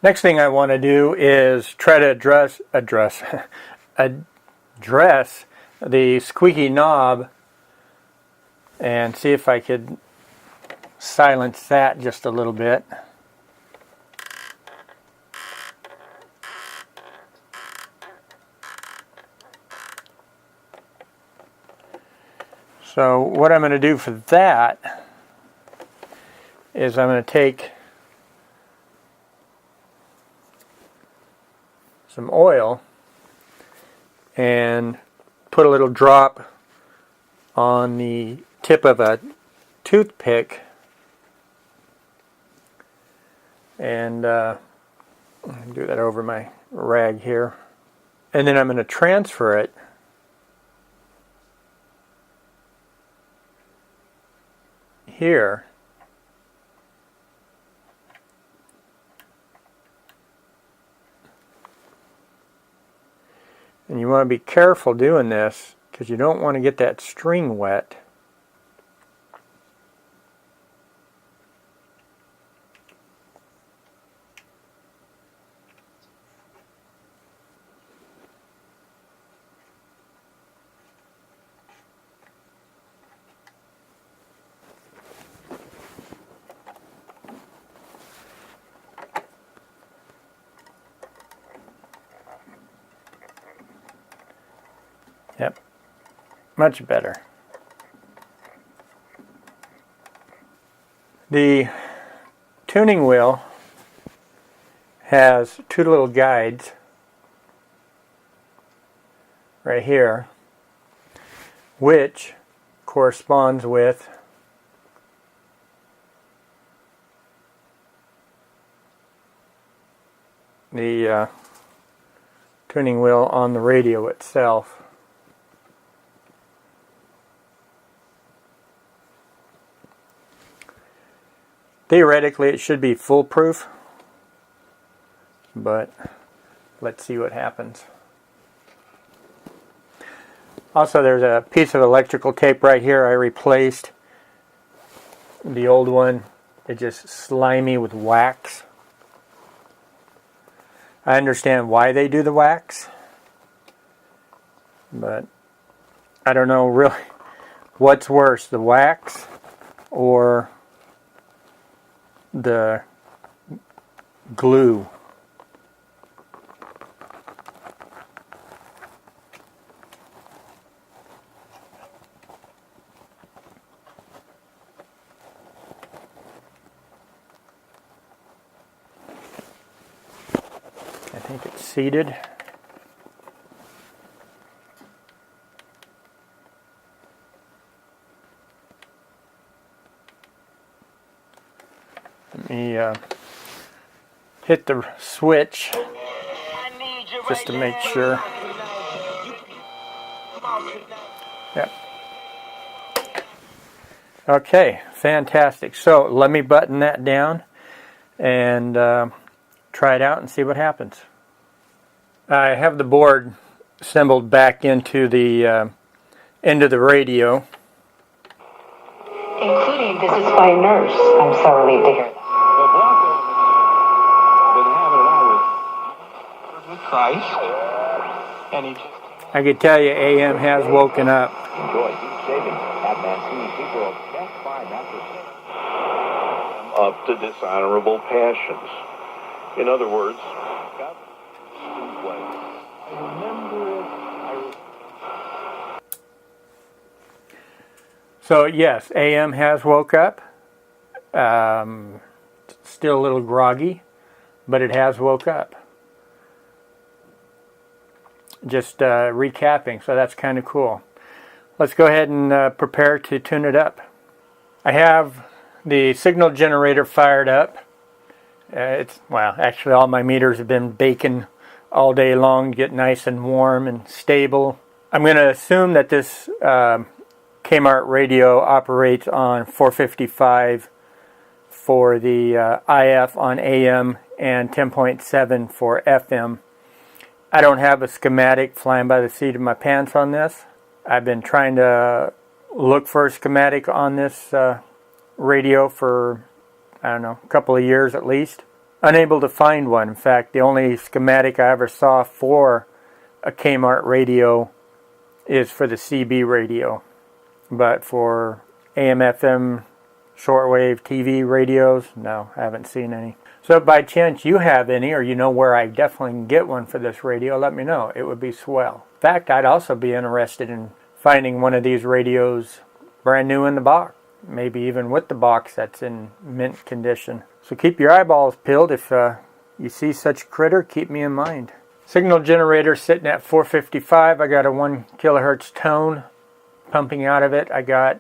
Next thing I want to do is try to address the squeaky knob and see if I could silence that just a little bit. So what I'm going to do for that is I'm going to take some oil and put a little drop on the tip of a toothpick and do that over my rag here, and then I'm going to transfer it here and you want to be careful doing this because you don't want to get that string wet. Yep, much better. The tuning wheel has two little guides right here, which corresponds with the tuning wheel on the radio itself. Theoretically, it should be foolproof, but let's see what happens. Also, there's a piece of electrical tape right here I replaced. The old one, it's just slimy with wax. I understand why they do the wax, but I don't know really what's worse, the wax or the glue. I think it's seated. Let me hit the switch just to make sure. Yep. Okay, fantastic. So let me button that down and try it out and see what happens. I have the board assembled back into the end of the radio. Including visits by a nurse. I'm so relieved to hear that. Christ, and he just... I could tell you AM has woken up. Enjoy huge savings at Mancini SeaWorld. Best Buy mattresses. Up to dishonorable passions. In other words, God, I remember it. So yes, AM has woke up. Still a little groggy, but it has woke up. Just recapping, so that's kind of cool. Let's go ahead and prepare to tune it up. I have the signal generator fired up. Actually all my meters have been baking all day long to get nice and warm and stable. I'm going to assume that this Kmart radio operates on 455 for the IF on AM and 10.7 for FM. I don't have a schematic flying by the seat of my pants on this. I've been trying to look for a schematic on this radio for, I don't know, a couple of years at least. unable to find one. In fact, the only schematic I ever saw for a Kmart radio is for the CB radio. But for AM, FM, shortwave, TV radios, no, I haven't seen any. So if by chance you have any, or you know where I definitely can get one for this radio, let me know. It would be swell. In fact, I'd also be interested in finding one of these radios brand new in the box. Maybe even with the box that's in mint condition. So keep your eyeballs peeled. If you see such a critter, keep me in mind. Signal generator sitting at 455. I got a 1 kilohertz tone pumping out of it. I got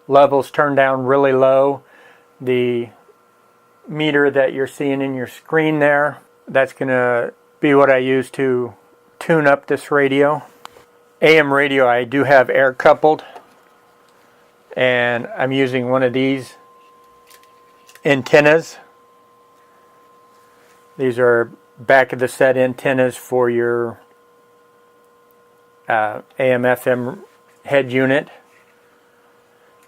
levels turned down really low. The meter that you're seeing in your screen there, that's going to be what I use to tune up this radio. AM radio, I do have air coupled, and I'm using one of these antennas. These are back of the set antennas for your AM FM head unit,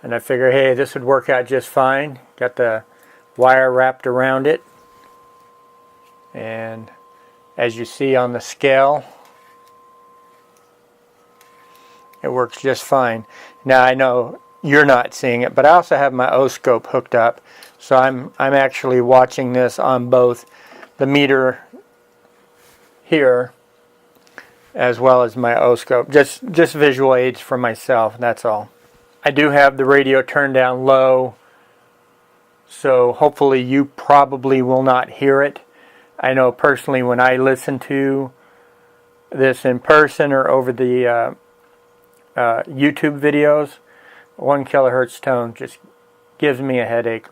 and I figure, hey, this would work out just fine. Got the wire wrapped around it, and as you see on the scale, it works just fine. Now I know you're not seeing it, but I also have my O-scope hooked up, so I'm actually watching this on both the meter here as well as my O-scope. Just visual aids for myself, that's all. I do have the radio turned down low, so hopefully you probably will not hear it. I know personally when I listen to this in person or over the YouTube videos, 1 kilohertz tone just gives me a headache.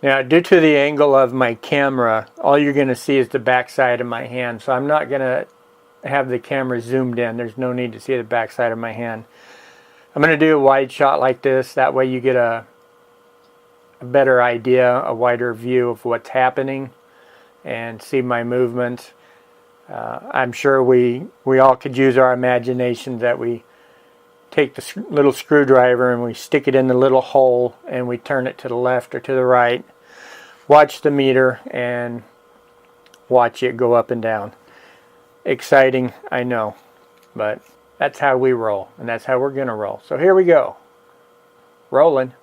Now, due to the angle of my camera, all you're going to see is the back side of my hand. So I'm not going to have the camera zoomed in. There's no need to see the back side of my hand. I'm going to do a wide shot like this. That way you get a better idea, a wider view of what's happening and see my movements. I'm sure we all could use our imagination that we take the little screwdriver and we stick it in the little hole and we turn it to the left or to the right. Watch the meter and watch it go up and down. Exciting, I know, but that's how we roll, and that's how we're going to roll. So here we go. Rolling.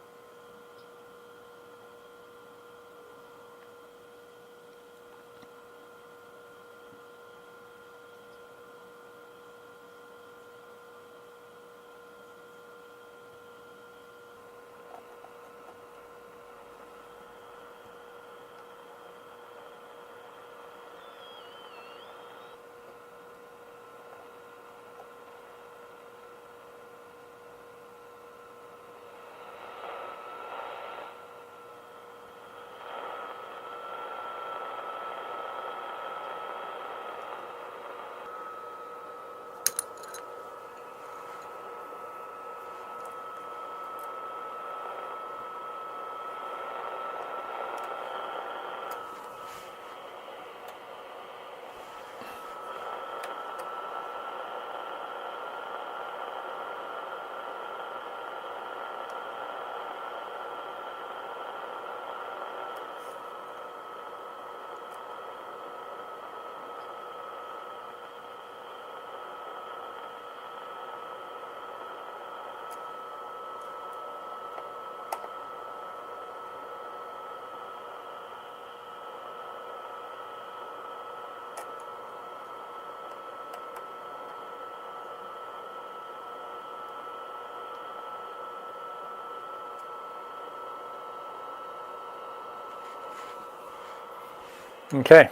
Okay,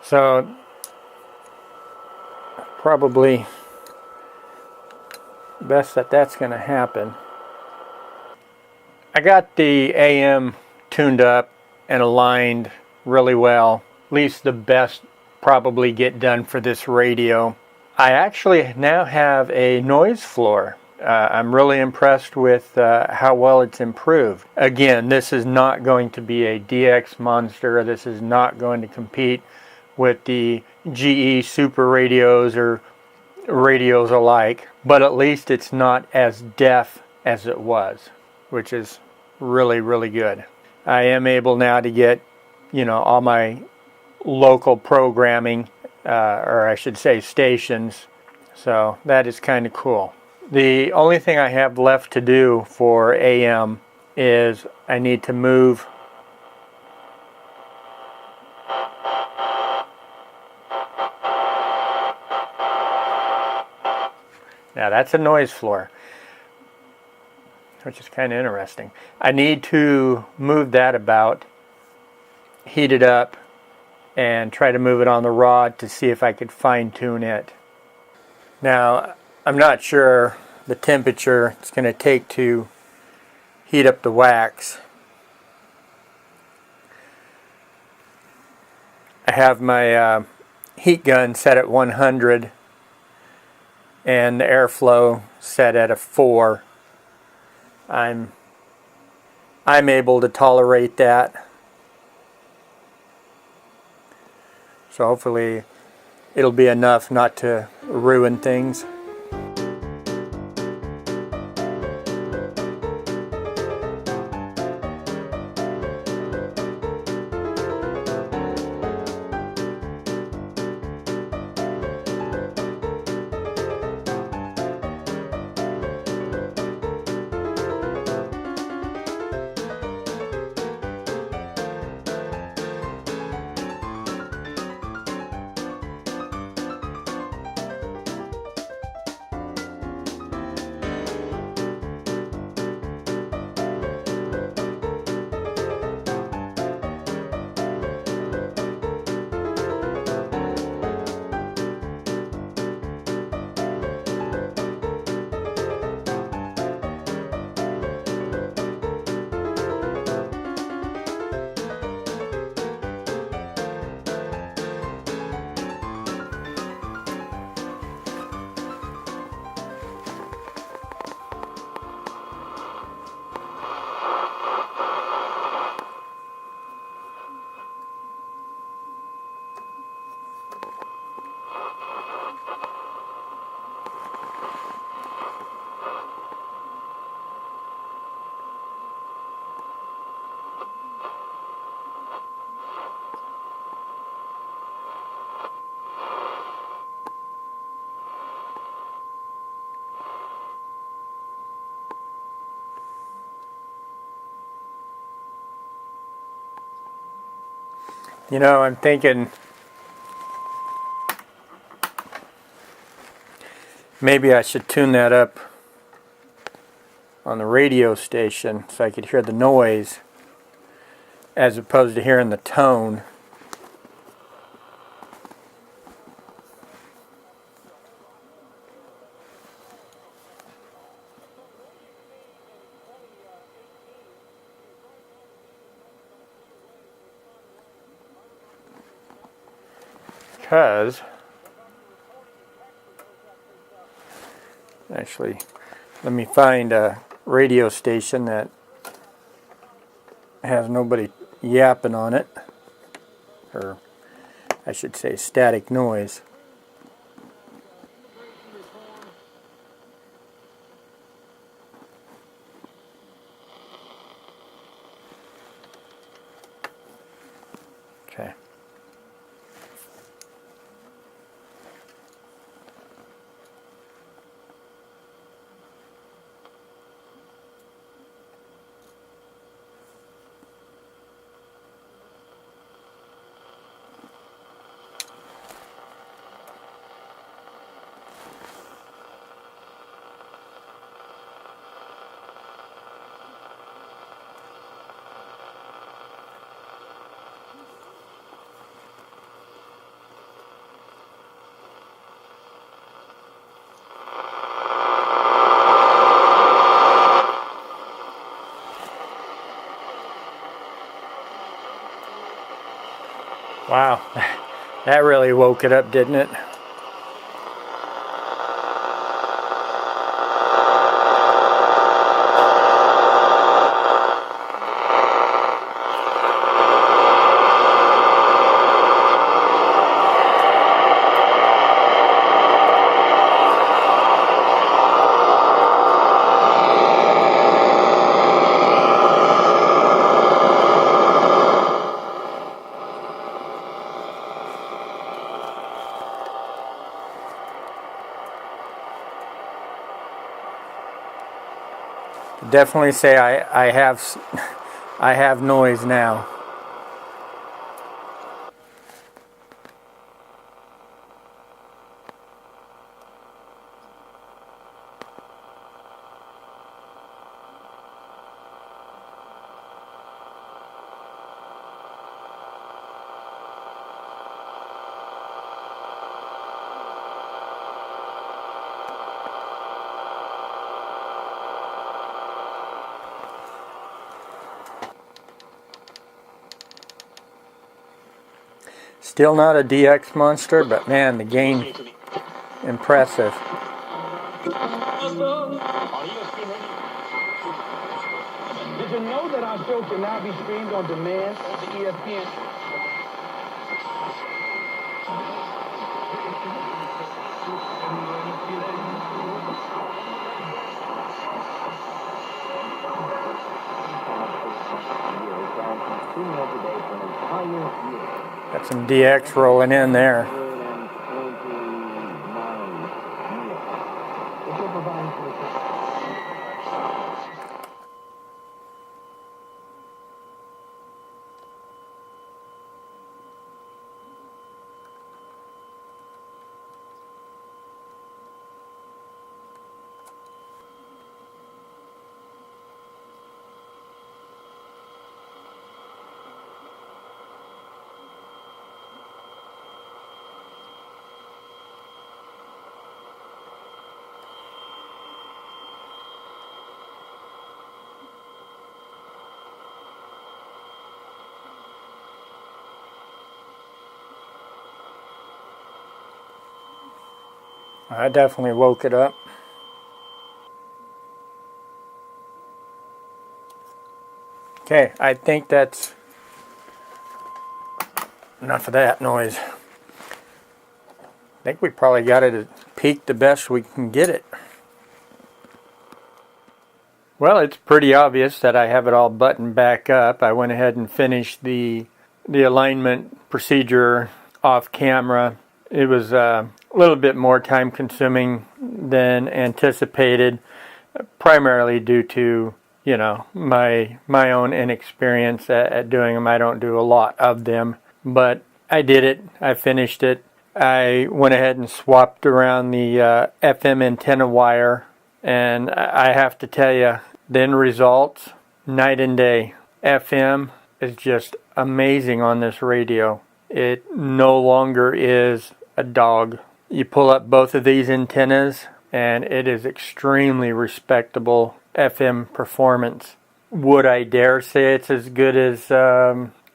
so probably best that that's going to happen. I got the AM tuned up and aligned really well. At least the best probably get done for this radio. I actually now have a noise floor I'm really impressed with how well it's improved. Again, this is not going to be a DX monster. This is not going to compete with the GE Super radios or radios alike, but at least it's not as deaf as it was, which is really, really good. I am able now to get, all my local programming, or I should say stations, so that is kind of cool. The only thing I have left to do for AM is I need to move now that's a noise floor, which is kind of interesting. I need to move that about, heat it up, and try to move it on the rod to see if I could fine tune it. Now, I'm not sure the temperature it's going to take to heat up the wax. I have my heat gun set at 100 and the airflow set at a 4. I'm able to tolerate that. So hopefully it'll be enough not to ruin things. I'm thinking maybe I should tune that up on the radio station so I could hear the noise as opposed to hearing the tone. Because actually, let me find a radio station that has nobody yapping on it, or I should say static noise. Okay. Wow, that really woke it up, didn't it? Definitely say I have noise now. Still not a DX monster, but man, the gain, impressive. Did you know that our show can now be streamed on demand on the ESPN? Got some DX rolling in there. I definitely woke it up. Okay, I think that's enough of that noise. I think we probably got it at peak the best we can get it. Well, it's pretty obvious that I have it all buttoned back up. I went ahead and finished the alignment procedure off camera. It was a little bit more time consuming than anticipated, primarily due to, my own inexperience at doing them. I don't do a lot of them, but I did it. I finished it. I went ahead and swapped around the FM antenna wire, and I have to tell you, the end results, night and day. FM is just amazing on this radio. It no longer is a dog. You pull up both of these antennas, and it is extremely respectable FM performance. Would I dare say it's as good as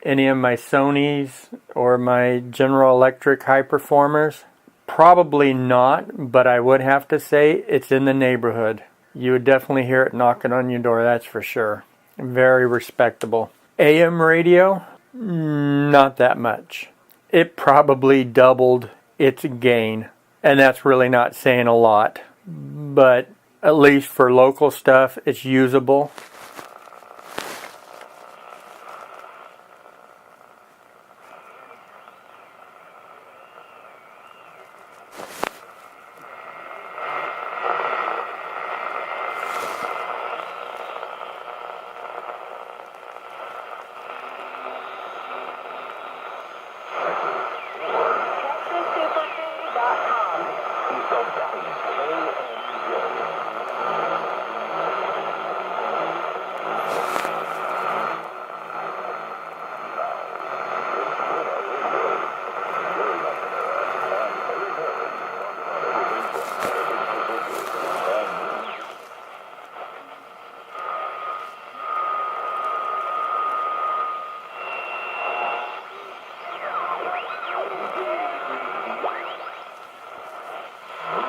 any of my Sonys or my General Electric high performers? Probably not, but I would have to say it's in the neighborhood. You would definitely hear it knocking on your door, that's for sure. Very respectable. AM radio, not that much. It probably doubled its gain, and that's really not saying a lot. But at least for local stuff, it's usable.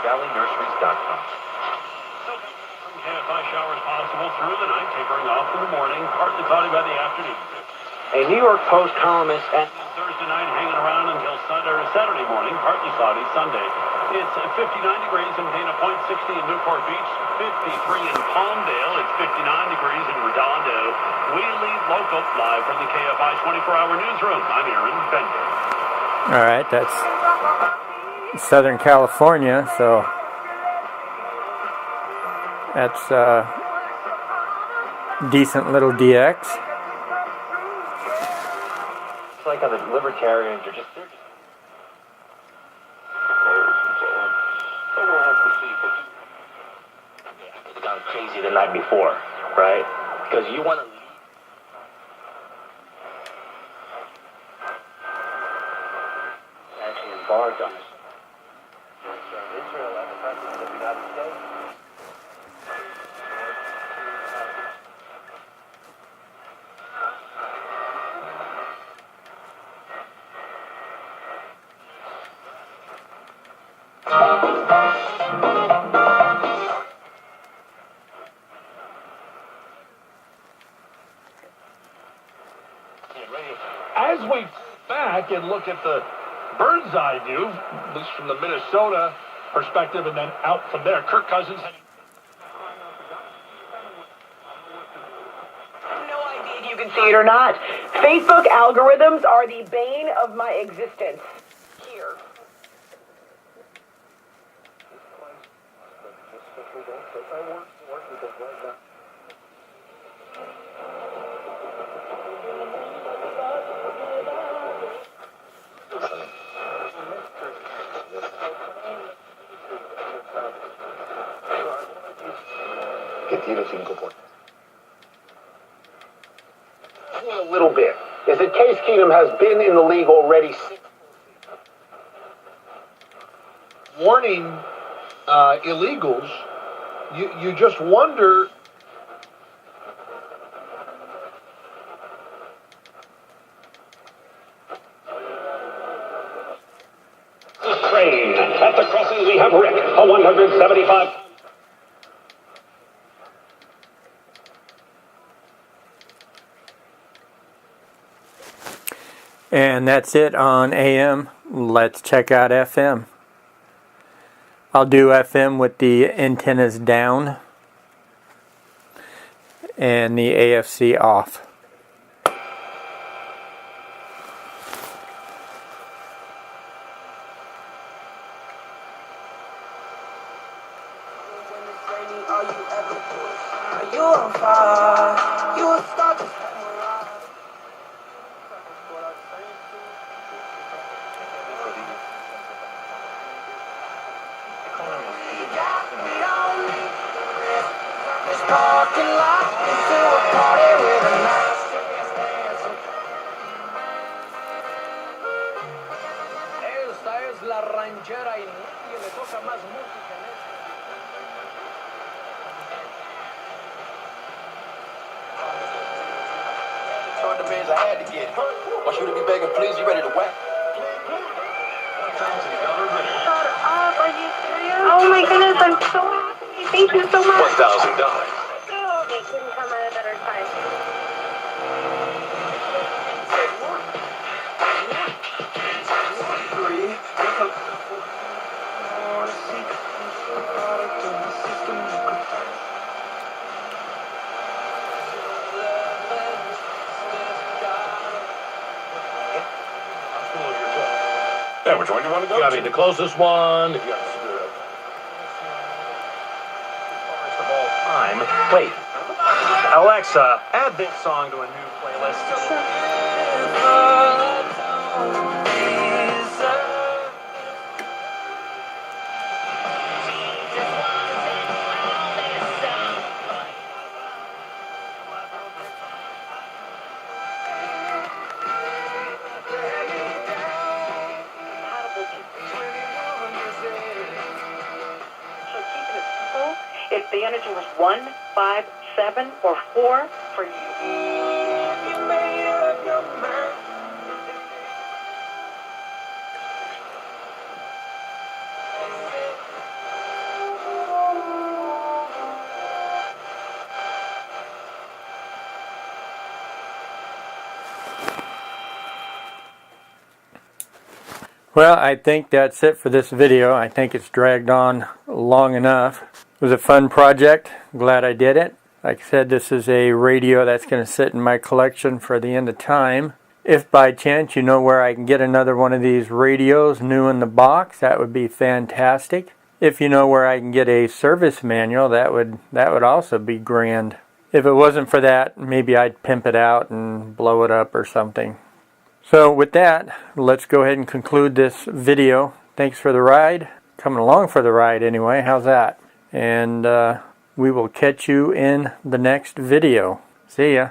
ValleyNurseries.com. From KFI showers possible through the night, tapering off in the morning, partly cloudy by the afternoon. A New York Post columnist at Thursday night hanging around until Saturday morning, partly cloudy Sunday. It's 59 degrees in Dana Point, 60 in Newport Beach, 53 in Palmdale. It's 59 degrees in Redondo. We lead local live from the KFI 24-hour newsroom. I'm Aaron Bender. All right, that's Southern California, so that's decent little DX. It's like how the libertarians are just... They've gone crazy the night before, right? Because you want to... actually embark on this. Israel as the president of the United States. As we back and look at the bird's eye view, this from the Minnesota perspective, and then out from there, Kirk Cousins. No idea if you can see it or not. Facebook algorithms are the bane of my existence. Here. A little bit is that Case Keenum has been in the league already. Warning illegals, you just wonder. Train at the crossing, we have Rick, a 175. And that's it on AM. Let's check out FM. I'll do FM with the antennas down and the AFC off. Esta es la ranchera y nadie le toca más música en esta. Showing the bands I had to get. Want you to be begging, please, you ready to whack? Shut up, are you serious? Oh my goodness, I'm so happy. Thank you so much. $1,000. They couldn't come at a better time. Yeah, which one do you want to go? You gotta be the closest one. If you got to screw it up. First of all time. Wait. Alexa, add this song to a new playlist. If the energy was 1, 5, 7, or 4 for you. Well, I think that's it for this video. I think it's dragged on long enough. It was a fun project. Glad I did it. Like I said, this is a radio that's going to sit in my collection for the end of time. If by chance you know where I can get another one of these radios new in the box, that would be fantastic. If you know where I can get a service manual, that would also be grand. if it wasn't for that, maybe I'd pimp it out and blow it up or something. So with that, let's go ahead and conclude this video. Thanks for the ride. Coming along for the ride anyway. How's that? And we will catch you in the next video. See ya.